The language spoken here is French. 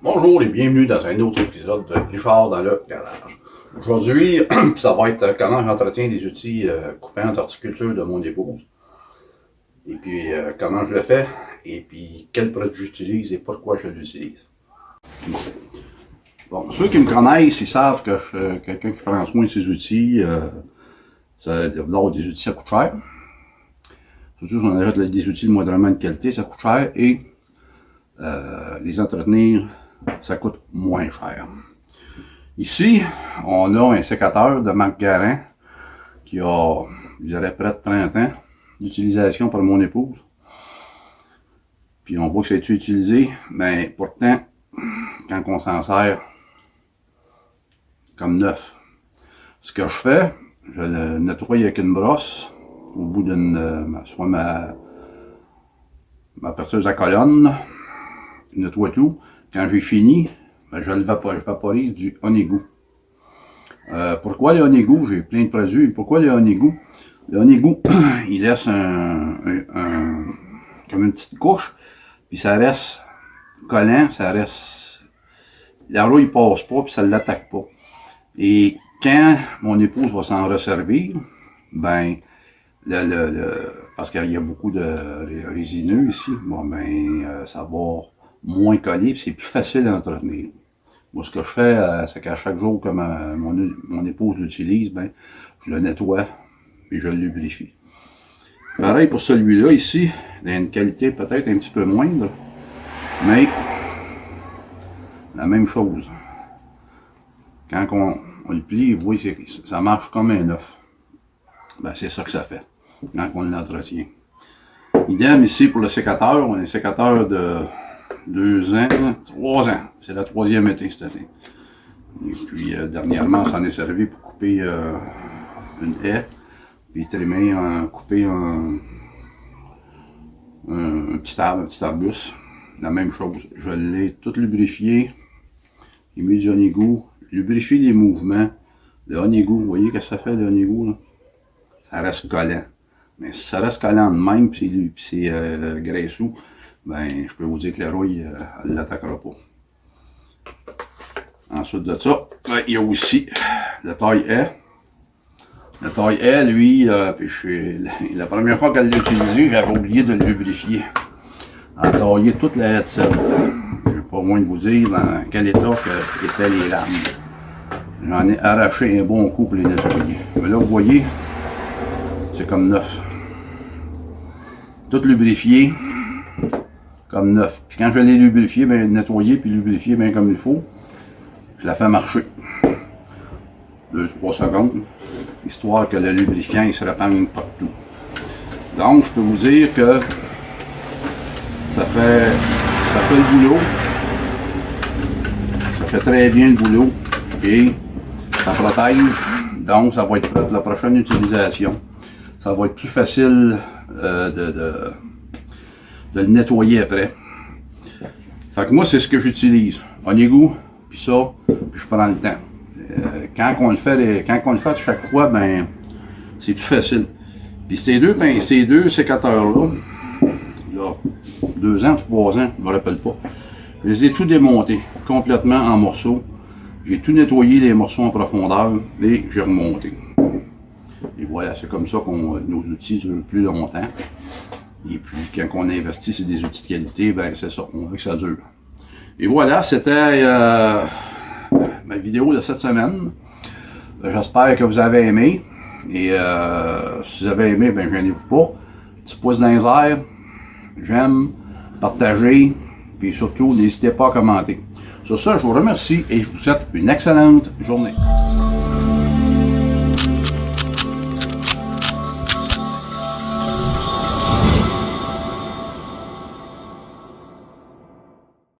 Bonjour et bienvenue dans un autre épisode de Richard dans le garage. Aujourd'hui, ça va être comment j'entretiens des outils coupants d'horticulture de mon épouse. Et puis comment je le fais, et puis quel produit j'utilise et pourquoi je l'utilise. Bon, ceux qui me connaissent, ils savent que je suis quelqu'un qui prend soin de ses outils. D'avoir des outils, ça coûte cher. Surtout si on achète des outils de moindrement de qualité, ça coûte cher. Et les entretenir, ça coûte moins cher. Ici, on a un sécateur de marque Garand qui a, je dirais, près de 30 ans d'utilisation par mon épouse. Puis on voit que c'est utilisé, mais pourtant, quand on s'en sert comme neuf, ce que je fais, je le nettoie avec une brosse au bout d'une, soit ma perceuse à colonne, je nettoie tout. Quand j'ai fini, ben je vaporise du Honeygood. Pourquoi le Honeygood? J'ai plein de produits. Pourquoi le Honeygood? Le Honeygood, il laisse comme une petite couche, puis ça reste collant, ça reste... La rouille passe pas, puis ça ne l'attaque pas. Et quand mon épouse va s'en resservir, ben, parce qu'il y a beaucoup de résineux ici, bon ben, ça va moins collé, puis c'est plus facile à entretenir. Moi, ce que je fais, c'est qu'à chaque jour que mon épouse l'utilise, ben, je le nettoie et je le lubrifie. Pareil pour celui-là, ici, il a une qualité peut-être un petit peu moindre, mais la même chose. Quand on le plie, vous voyez, ça marche comme un œuf. Ben, c'est ça que ça fait, quand on l'entretient. Idem ici pour le sécateur, on a un sécateur de 2 ans, 3 ans. C'est la 3e été cette année. Et puis dernièrement, ça en est servi pour couper une haie, puis trimer, couper un petit arbuste. La même chose. Je l'ai tout lubrifié. J'ai mis du Honeygood. Lubrifie les mouvements. Le Honeygood, vous voyez ce que ça fait le Honeygood là? Ça reste collant. Mais si ça reste collant de même, puis c'est graisseux, ben, je peux vous dire que la rouille, elle ne l'attaquera pas. Ensuite de ça, ben, il y a aussi le taille haie. Le taille haie, lui, puis la première fois qu'elle l'a utilisé, j'avais oublié de le lubrifier. En tailler toute la haie de sel. Je n'ai pas moins de vous dire dans quel état étaient les lames. J'en ai arraché un bon coup pour les nettoyer. Mais là, vous voyez, c'est comme neuf. Tout lubrifié. Comme neuf. Puis quand je l'ai lubrifié, bien nettoyé puis lubrifié bien comme il faut, je la fais marcher. 2-3 secondes, histoire que le lubrifiant il se répande partout. Donc je peux vous dire que ça fait le boulot. Ça fait très bien le boulot. Et ça protège. Donc ça va être prêt pour la prochaine utilisation. Ça va être plus facile de le nettoyer après. Fait que moi, c'est ce que j'utilise. Honeygood, puis ça, puis je prends le temps. Quand on le fait chaque fois, ben, c'est plus facile. Puis ces deux sécateurs-là, 2 ans, 3 ans, je ne me rappelle pas, je les ai tout démontés, complètement en morceaux. J'ai tout nettoyé les morceaux en profondeur et j'ai remonté. Et voilà, c'est comme ça qu'on nos outils durent plus longtemps. Et puis, quand on investit sur des outils de qualité, ben c'est ça, on veut que ça dure. Et voilà, c'était ma vidéo de cette semaine. J'espère que vous avez aimé. Et si vous avez aimé, ben gênez-vous pas. Petit pouce dans les airs, j'aime, partagez, puis surtout, n'hésitez pas à commenter. Sur ça, je vous remercie et je vous souhaite une excellente journée.